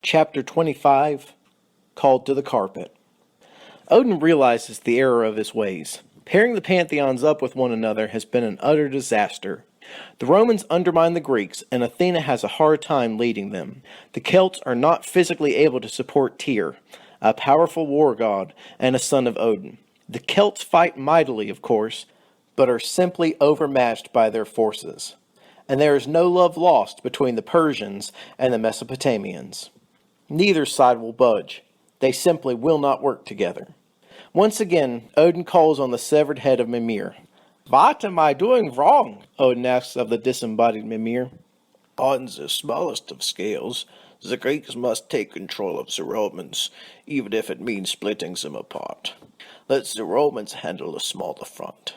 Chapter 25, Called to the Carpet. Odin realizes the error of his ways. Pairing the pantheons up with one another has been an utter disaster. The Romans undermine the Greeks, and Athena has a hard time leading them. The Celts are not physically able to support Tyr, a powerful war god and a son of Odin. The Celts fight mightily, of course, but are simply overmatched by their forces. And there is no love lost between the Persians and the Mesopotamians. Neither side will budge. They simply will not work together. Once again, Odin calls on the severed head of Mimir. "What am I doing wrong?" Odin asks of the disembodied Mimir. On the smallest of scales, the Greeks must take control of the Romans, even if it means splitting them apart. Let the Romans handle the smaller front.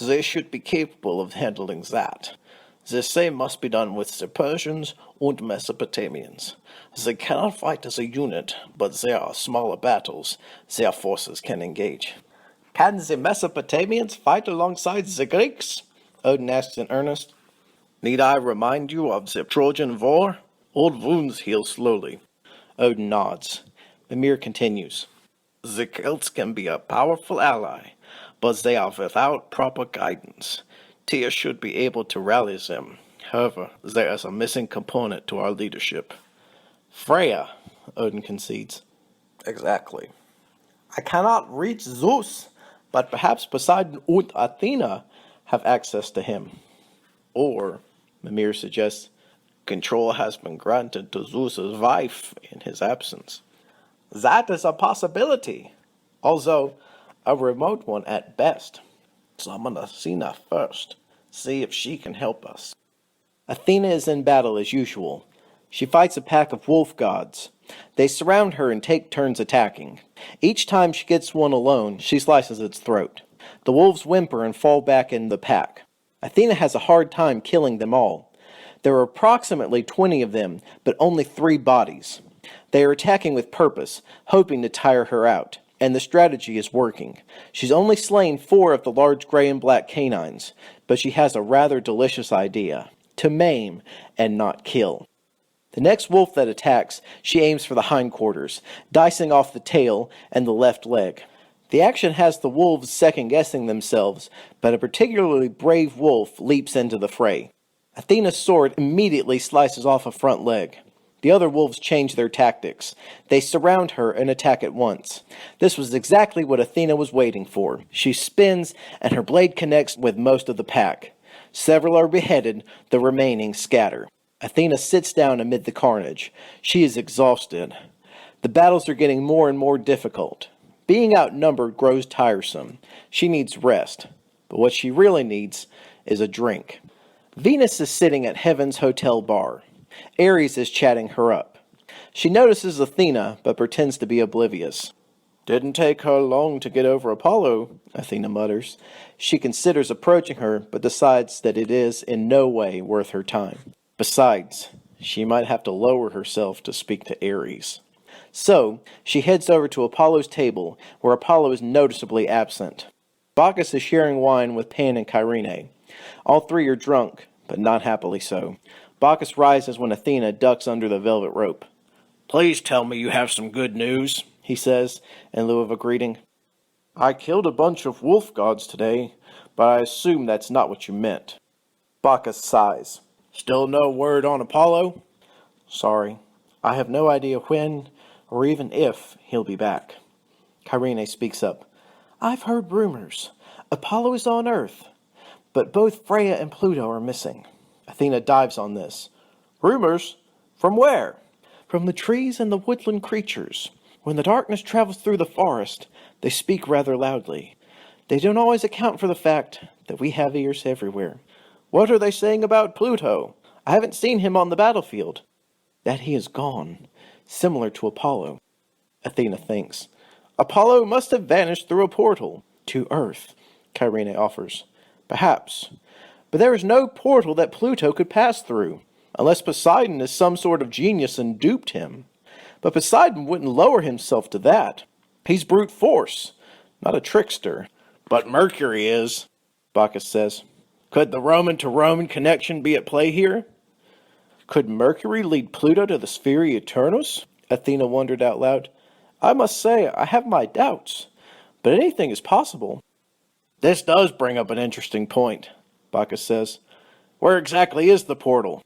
They should be capable of handling that. The same must be done with the Persians and Mesopotamians. They cannot fight as a unit, but there are smaller battles their forces can engage. "Can the Mesopotamians fight alongside the Greeks?" Odin asks in earnest. Need I remind you of the Trojan War? Old wounds heal slowly. Odin nods. Mimir continues. The Celts can be a powerful ally, but they are without proper guidance. Tyr should be able to rally them. However, there is a missing component to our leadership. Freya, Odin concedes. Exactly. I cannot reach Zeus, but perhaps Poseidon and Athena have access to him. Or, Mimir suggests, control has been granted to Zeus's wife in his absence. That is a possibility, although a remote one at best. Summon Athena first. See if she can help us. Athena is in battle as usual. She fights a pack of wolf gods. They surround her and take turns attacking. Each time she gets one alone, she slices its throat. The wolves whimper and fall back in the pack. Athena has a hard time killing them all. There are approximately 20 of them, but only 3 bodies. They are attacking with purpose, hoping to tire her out, and the strategy is working. She's only slain 4 of the large gray and black canines, but she has a rather delicious idea: to maim and not kill. The next wolf that attacks, she aims for the hindquarters, dicing off the tail and the left leg. The action has the wolves second-guessing themselves, but a particularly brave wolf leaps into the fray. Athena's sword immediately slices off a front leg. The other wolves change their tactics. They surround her and attack at once. This was exactly what Athena was waiting for. She spins, and her blade connects with most of the pack. Several are beheaded, the remaining scatter. Athena sits down amid the carnage. She is exhausted. The battles are getting more and more difficult. Being outnumbered grows tiresome. She needs rest. But what she really needs is a drink. Venus is sitting at Heaven's hotel bar. Ares is chatting her up. She notices Athena, but pretends to be oblivious. Didn't take her long to get over Apollo, Athena mutters. She considers approaching her, but decides that it is in no way worth her time. Besides, she might have to lower herself to speak to Ares. So, she heads over to Apollo's table, where Apollo is noticeably absent. Bacchus is sharing wine with Pan and Kyrene. All 3 are drunk, but not happily so. Bacchus rises when Athena ducks under the velvet rope. "Please tell me you have some good news," he says, in lieu of a greeting. "I killed a bunch of wolf gods today, but I assume that's not what you meant." Bacchus sighs. "Still no word on Apollo?" "Sorry. I have no idea when, or even if, he'll be back." Kyrene speaks up. "I've heard rumors. Apollo is on Earth, but both Freya and Pluto are missing." Athena dives on this. "Rumors? From where?" "From the trees and the woodland creatures. When the darkness travels through the forest, they speak rather loudly. They don't always account for the fact that we have ears everywhere." "What are they saying about Pluto? I haven't seen him on the battlefield." "That he is gone, similar to Apollo." Athena thinks. "Apollo must have vanished through a portal." "To Earth," Kyrene offers. "Perhaps. But there is no portal that Pluto could pass through, unless Poseidon is some sort of genius and duped him. But Poseidon wouldn't lower himself to that. He's brute force, not a trickster." "But Mercury is," Bacchus says. "Could the Roman-to-Roman connection be at play here?" "Could Mercury lead Pluto to the Sphere Eternus?" Athena wondered out loud. I must say, I have my doubts, but anything is possible. This does bring up an interesting point, Bacchus says. Where exactly is the portal?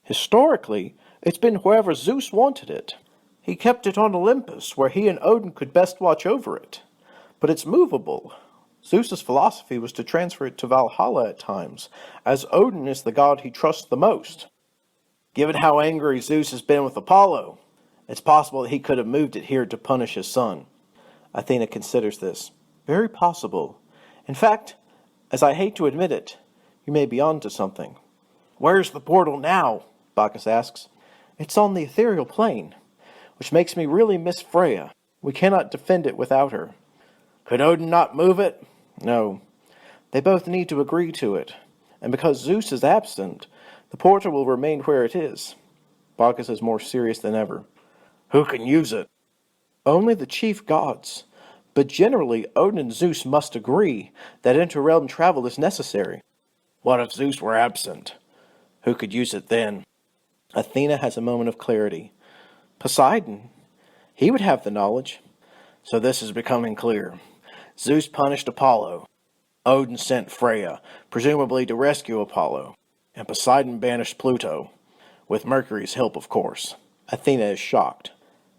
Historically, it's been wherever Zeus wanted it. He kept it on Olympus, where he and Odin could best watch over it. But it's movable. Zeus's philosophy was to transfer it to Valhalla at times, as Odin is the god he trusts the most. Given how angry Zeus has been with Apollo, it's possible that he could have moved it here to punish his son. Athena considers this. Very possible. In fact, as I hate to admit it, you may be on to something. Where's the portal now? Bacchus asks. It's on the ethereal plane, which makes me really miss Freya. We cannot defend it without her. Could Odin not move it? No. They both need to agree to it, and because Zeus is absent, the portal will remain where it is. Bacchus is more serious than ever. Who can use it? Only the chief gods, but generally Odin and Zeus must agree that interrealm travel is necessary. What if Zeus were absent? Who could use it then? Athena has a moment of clarity. Poseidon. He would have the knowledge. So this is becoming clear. Zeus punished Apollo. Odin sent Freya, presumably to rescue Apollo. And Poseidon banished Pluto. With Mercury's help, of course. Athena is shocked.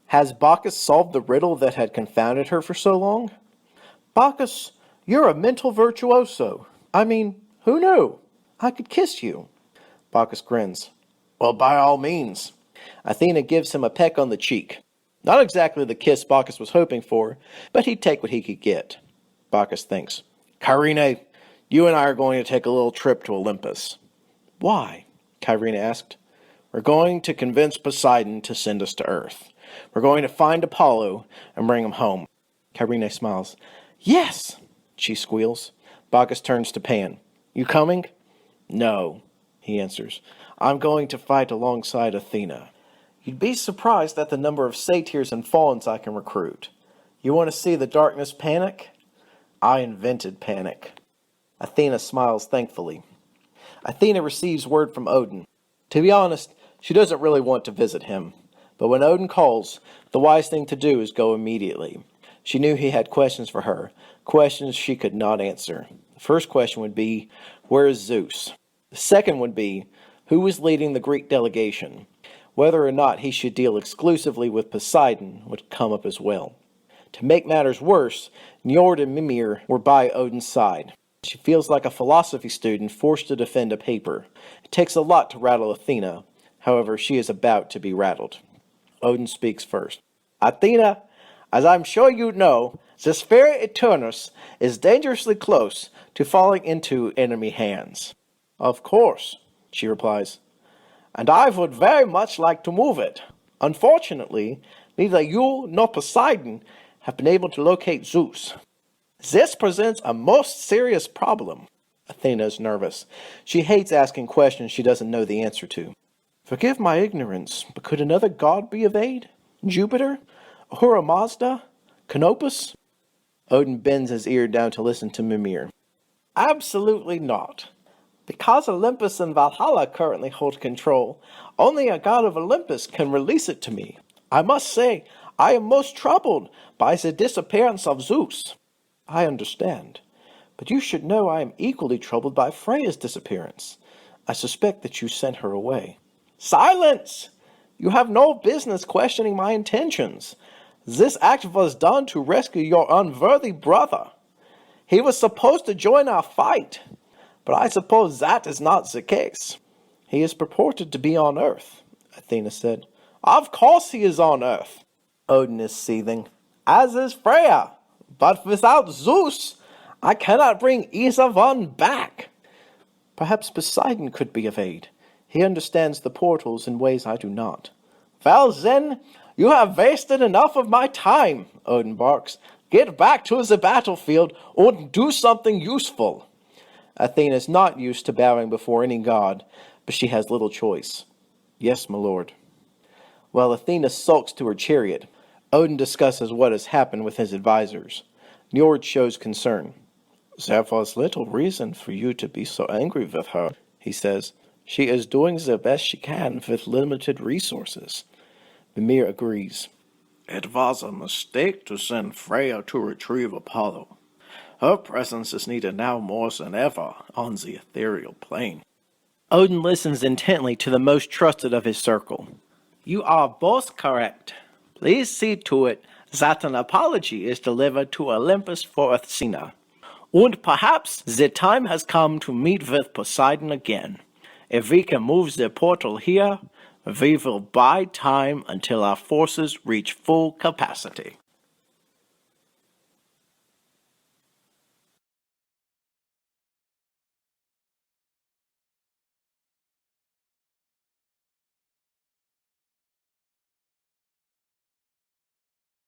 Has Bacchus solved the riddle that had confounded her for so long? Bacchus, you're a mental virtuoso. I mean, who knew? I could kiss you. Bacchus grins. Well, by all means. Athena gives him a peck on the cheek. Not exactly the kiss Bacchus was hoping for, but he'd take what he could get. Bacchus thinks. Kyrene, you and I are going to take a little trip to Olympus. Why? Kyrene asked. We're going to convince Poseidon to send us to Earth. We're going to find Apollo and bring him home. Kyrene smiles. Yes, she squeals. Bacchus turns to Pan. You coming? No, he answers. I'm going to fight alongside Athena. You'd be surprised at the number of satyrs and fauns I can recruit. You want to see the darkness panic? I invented panic. Athena smiles thankfully. Athena receives word from Odin. To be honest, she doesn't really want to visit him. But when Odin calls, the wise thing to do is go immediately. She knew he had questions for her, questions she could not answer. The first question would be, where is Zeus? The second would be, who was leading the Greek delegation? Whether or not he should deal exclusively with Poseidon would come up as well. To make matters worse, Njord and Mimir were by Odin's side. She feels like a philosophy student forced to defend a paper. It takes a lot to rattle Athena. However, she is about to be rattled. Odin speaks first. Athena, as I'm sure you know, the Sphere Eternus is dangerously close to falling into enemy hands. Of course, she replies. And I would very much like to move it. Unfortunately, neither you nor Poseidon have been able to locate Zeus. This presents a most serious problem. Athena is nervous. She hates asking questions she doesn't know the answer to. Forgive my ignorance, but could another god be of aid? Jupiter? Ahura Mazda? Canopus? Odin bends his ear down to listen to Mimir. Absolutely not. Because Olympus and Valhalla currently hold control, only a god of Olympus can release it to me. I must say, I am most troubled by the disappearance of Zeus. I understand, but you should know I am equally troubled by Freya's disappearance. I suspect that you sent her away. Silence! You have no business questioning my intentions. This act was done to rescue your unworthy brother. He was supposed to join our fight, but I suppose that is not the case. He is purported to be on Earth, Athena said. Of course he is on Earth. Odin is seething. As is Freya. But without Zeus, I cannot bring either one back. Perhaps Poseidon could be of aid. He understands the portals in ways I do not. Well then, you have wasted enough of my time, Odin barks. Get back to the battlefield and do something useful. Athena is not used to bowing before any god, but she has little choice. Yes, my lord. While Athena sulks to her chariot, Odin discusses what has happened with his advisors. Njord shows concern. There was little reason for you to be so angry with her, he says. She is doing the best she can with limited resources. Mimir agrees. It was a mistake to send Freya to retrieve Apollo. Her presence is needed now more than ever on the ethereal plane. Odin listens intently to the most trusted of his circle. You are both correct. Please see to it that an apology is delivered to Olympus for Athena. And perhaps the time has come to meet with Poseidon again. If we can move the portal here, we will buy time until our forces reach full capacity.